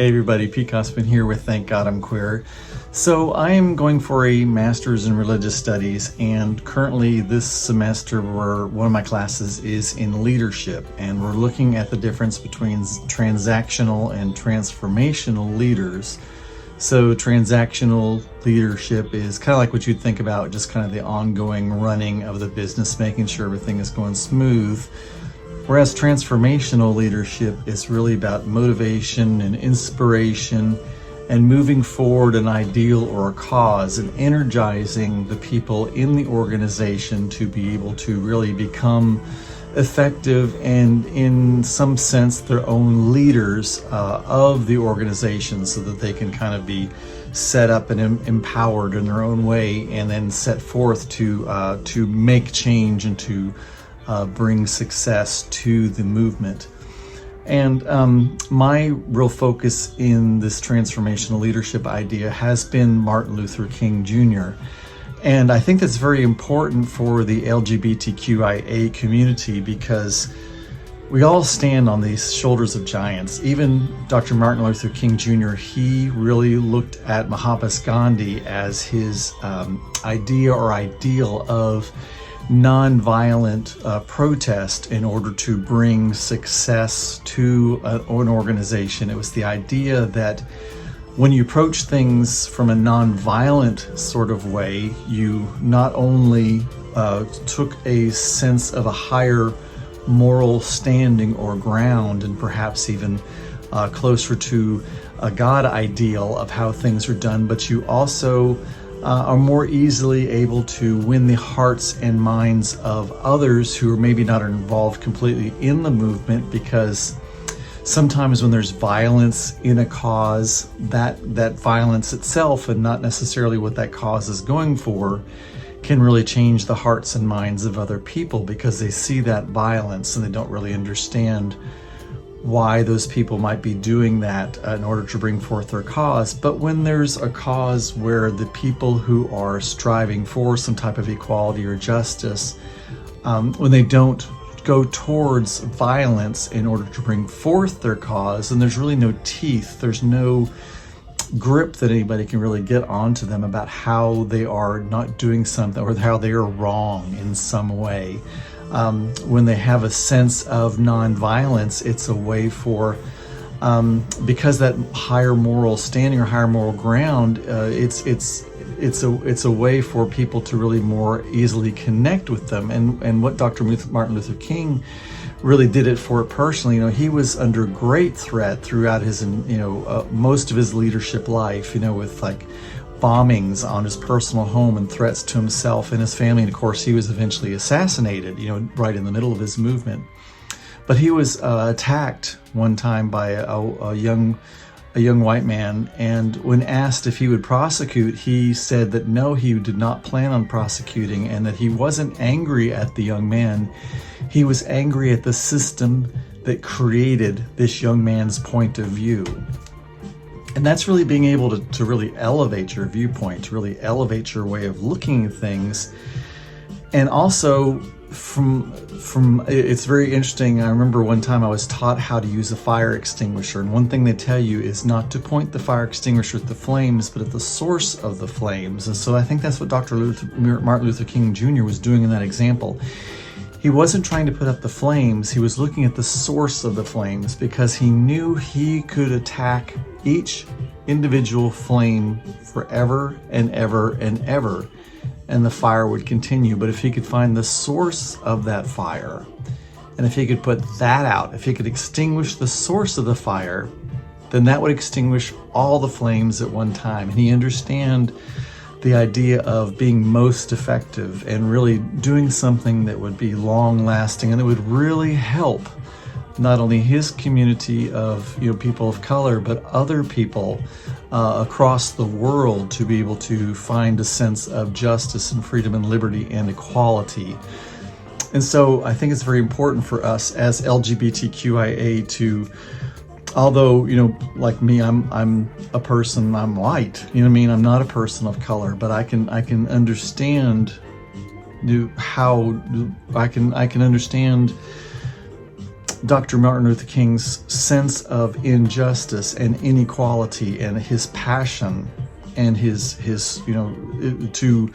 Hey everybody, Pete Cossaboon here with Thank God I'm Queer. So I am going for a master's in religious studies, and currently this semester one of my classes is in leadership, and we're looking at the difference between transactional and transformational leaders. So transactional leadership is kind of like what you'd think about, just kind of the ongoing running of the business, making sure everything is going smooth. Whereas transformational leadership is really about motivation and inspiration and moving forward an ideal or a cause and energizing the people in the organization to be able to really become effective and, in some sense, their own leaders of the organization, so that they can kind of be set up and empowered in their own way, and then set forth to make change and to bring success to the movement. And my real focus in this transformational leadership idea has been Martin Luther King Jr. And I think that's very important for the LGBTQIA community, because we all stand on these shoulders of giants. Even Dr. Martin Luther King Jr., he really looked at Mahatmas Gandhi as his idea or ideal of nonviolent protest in order to bring success to an organization. It was the idea that when you approach things from a nonviolent sort of way, you not only took a sense of a higher moral standing or ground, and perhaps even closer to a God ideal of how things are done, but you also are more easily able to win the hearts and minds of others who are maybe not involved completely in the movement, because sometimes when there's violence in a cause, that violence itself, and not necessarily what that cause is going for, can really change the hearts and minds of other people, because they see that violence and they don't really understand why those people might be doing that in order to bring forth their cause. But when there's a cause where the people who are striving for some type of equality or justice, when they don't go towards violence in order to bring forth their cause, and there's really no teeth, there's no grip that anybody can really get onto them about how they are not doing something or how they are wrong in some way. When they have a sense of nonviolence, it's a way for, because that higher moral standing or higher moral ground, it's a way for people to really more easily connect with them. And what Dr. Martin Luther King really did it for personally. He was under great threat throughout his, most of his leadership life, with like bombings on his personal home and threats to himself and his family. And of course, he was eventually assassinated, right in the middle of his movement. But he was attacked one time by a young white man, and when asked if he would prosecute, he said that no, he did not plan on prosecuting, and that he wasn't angry at the young man. He was angry at the system that created this young man's point of view. And that's really being able to really elevate your viewpoint, to really elevate your way of looking at things. And also it's very interesting. I remember one time I was taught how to use a fire extinguisher, and one thing they tell you is not to point the fire extinguisher at the flames, but at the source of the flames. And so I think that's what Martin Luther King Jr. was doing in that example. He wasn't trying to put up the flames, he was looking at the source of the flames, because he knew he could attack each individual flame forever and ever and ever, and the fire would continue. But if he could find the source of that fire, and if he could put that out, if he could extinguish the source of the fire, then that would extinguish all the flames at one time. And he understood the idea of being most effective and really doing something that would be long lasting and that would really help not only his community of people of color, but other people across the world to be able to find a sense of justice and freedom and liberty and equality. And so I think it's very important for us as LGBTQIA to, although, like me, I'm a person, I'm white, I'm not a person of color, but I can understand how I can understand Dr. Martin Luther King's sense of injustice and inequality and his passion and his to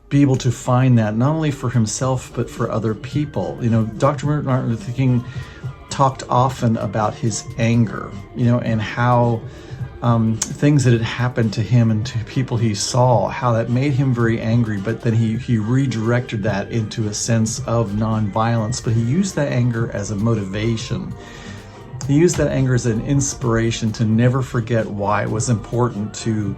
be able to find that not only for himself but for other people. Dr. Martin Luther King talked often about his anger, and how things that had happened to him and to people he saw, how that made him very angry, but then he redirected that into a sense of nonviolence. But he used that anger as a motivation. He used that anger as an inspiration to never forget why it was important to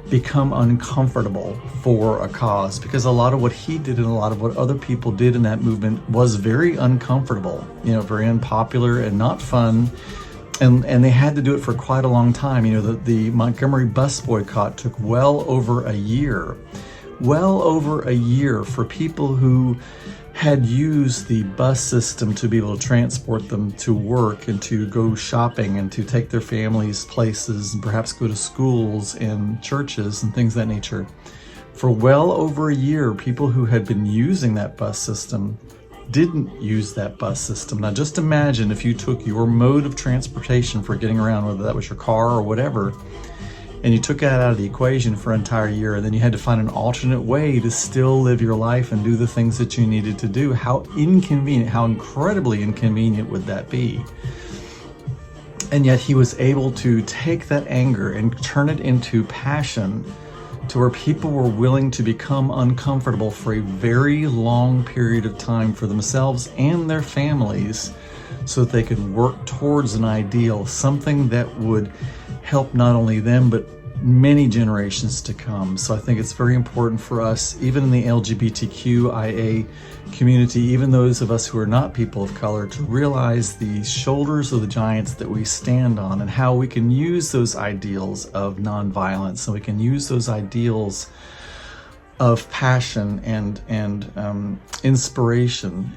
become uncomfortable for a cause, because a lot of what he did and a lot of what other people did in that movement was very uncomfortable, very unpopular and not fun. And they had to do it for quite a long time. The Montgomery bus boycott took well over a year for people who had used the bus system to be able to transport them to work and to go shopping and to take their families places and perhaps go to schools and churches and things of that nature. For well over a year, people who had been using that bus system didn't use that bus system. Now just imagine if you took your mode of transportation for getting around, whether that was your car or whatever, and you took that out of the equation for an entire year, and then you had to find an alternate way to still live your life and do the things that you needed to do. How inconvenient, how incredibly inconvenient would that be? And yet he was able to take that anger and turn it into passion, to where people were willing to become uncomfortable for a very long period of time for themselves and their families, so that they could work towards an ideal, something that would help not only them but many generations to come. So I think it's very important for us, even in the LGBTQIA community, even those of us who are not people of color, to realize the shoulders of the giants that we stand on and how we can use those ideals of nonviolence, and we can use those ideals of passion and inspiration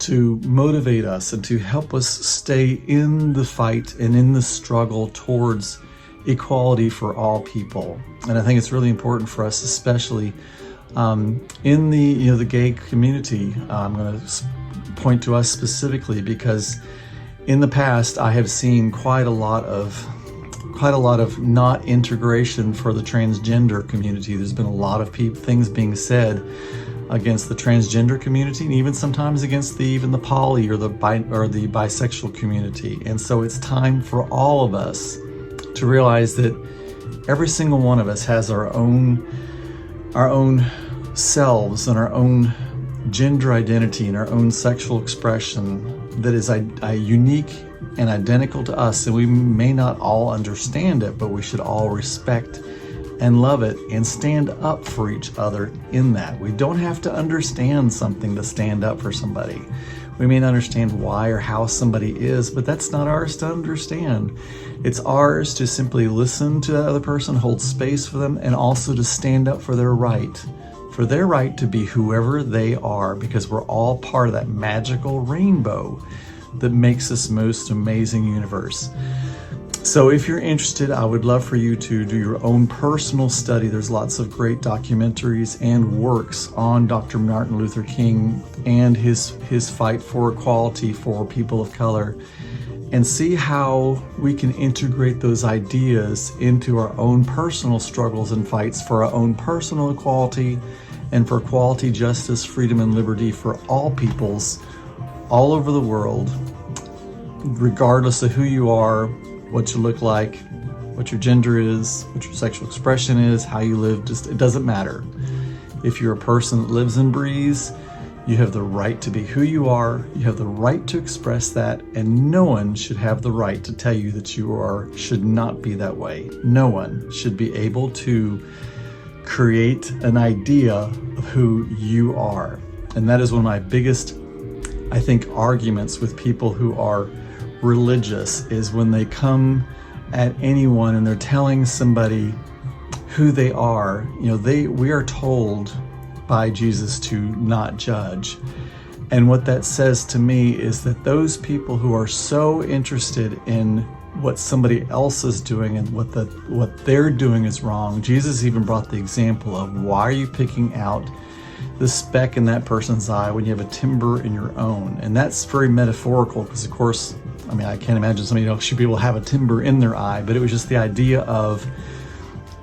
to motivate us and to help us stay in the fight and in the struggle towards equality for all people. And I think it's really important for us, especially in the gay community. I'm going to point to us specifically because in the past I have seen quite a lot of not integration for the transgender community. There's been a lot of things being said against the transgender community, and even sometimes against even the poly or the bisexual community. And so it's time for all of us to realize that every single one of us has our own selves and our own gender identity and our own sexual expression that is unique and identical to us. And we may not all understand it, but we should all respect and love it and stand up for each other in that. We don't have to understand something to stand up for somebody. We may not understand why or how somebody is, but that's not ours to understand. It's ours to simply listen to that other person, hold space for them, and also to stand up for their right to be whoever they are, because we're all part of that magical rainbow that makes this most amazing universe. So if you're interested, I would love for you to do your own personal study. There's lots of great documentaries and works on Dr. Martin Luther King and his fight for equality for people of color, and see how we can integrate those ideas into our own personal struggles and fights for our own personal equality and for equality, justice, freedom, and liberty for all peoples all over the world, regardless of who you are, what you look like, what your gender is, what your sexual expression is, how you live. Just, it doesn't matter. If you're a person that lives and breathes, you have the right to be who you are. You have the right to express that, and no one should have the right to tell you that you should not be that way. No one should be able to create an idea of who you are. And that is one of my biggest, I think, arguments with people who are religious, is when they come at anyone and they're telling somebody who they are. We are told by Jesus to not judge. And what that says to me is that those people who are so interested in what somebody else is doing and what they're doing is wrong. Jesus even brought the example of, why are you picking out the speck in that person's eye when you have a timber in your own. And that's very metaphorical because, of course, I mean, I can't imagine somebody else should be able to have a timber in their eye, but it was just the idea of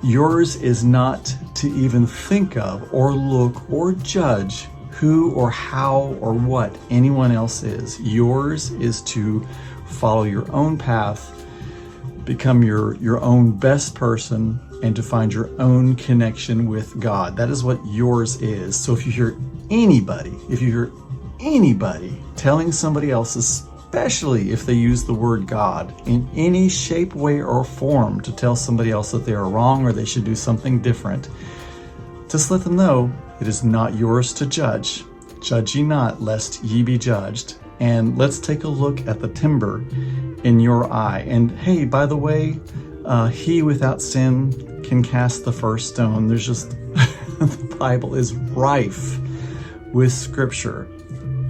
yours is not to even think of or look or judge who or how or what anyone else is. Yours is to follow your own path, become your own best person, and to find your own connection with God. That is what yours is. So if you hear anybody telling somebody else, especially if they use the word God in any shape, way, or form to tell somebody else that they are wrong or they should do something different, just let them know it is not yours to judge. Judge ye not, lest ye be judged. And let's take a look at the timber in your eye. And hey, by the way, he without sin can cast the first stone. There's just, the Bible is rife with scripture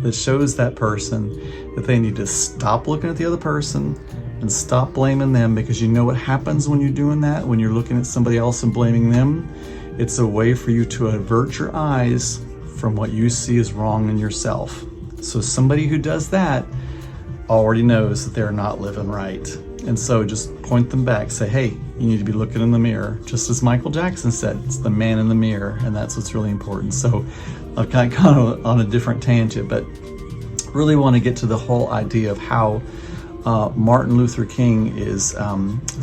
that shows that person that they need to stop looking at the other person and stop blaming them, because you know what happens when you're doing that, when you're looking at somebody else and blaming them? It's a way for you to avert your eyes from what you see as wrong in yourself. So somebody who does that already knows that they're not living right. And so just point them back, say, hey, you need to be looking in the mirror. Just as Michael Jackson said, it's the man in the mirror, and that's what's really important. So I've kind of on a different tangent, but really want to get to the whole idea of how Martin Luther King is,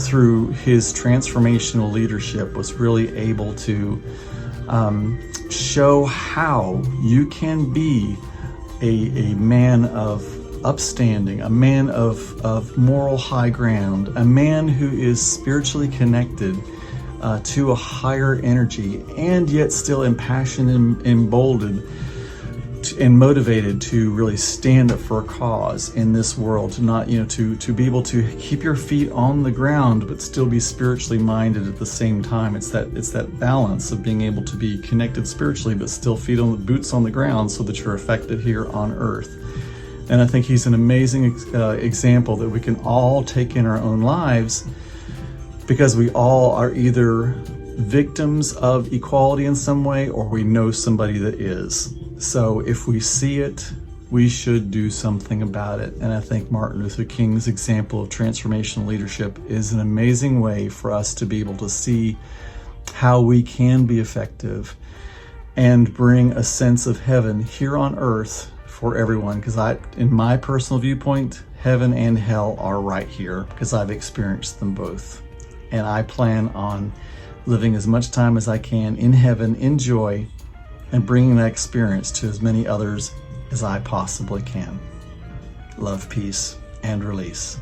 through his transformational leadership, was really able to show how you can be a man of upstanding, a man of moral high ground, a man who is spiritually connected to a higher energy, and yet still impassioned and emboldened and motivated to really stand up for a cause in this world, to not, to be able to keep your feet on the ground but still be spiritually minded at the same time. It's that balance of being able to be connected spiritually but still boots on the ground so that you're effective here on earth. And I think he's an amazing example that we can all take in our own lives, because we all are either victims of equality in some way or we know somebody that is. So if we see it, we should do something about it. And I think Martin Luther King's example of transformational leadership is an amazing way for us to be able to see how we can be effective and bring a sense of heaven here on earth for everyone. Because in my personal viewpoint, heaven and hell are right here, because I've experienced them both. And I plan on living as much time as I can in heaven, in joy, and bringing that experience to as many others as I possibly can. Love, peace, and release.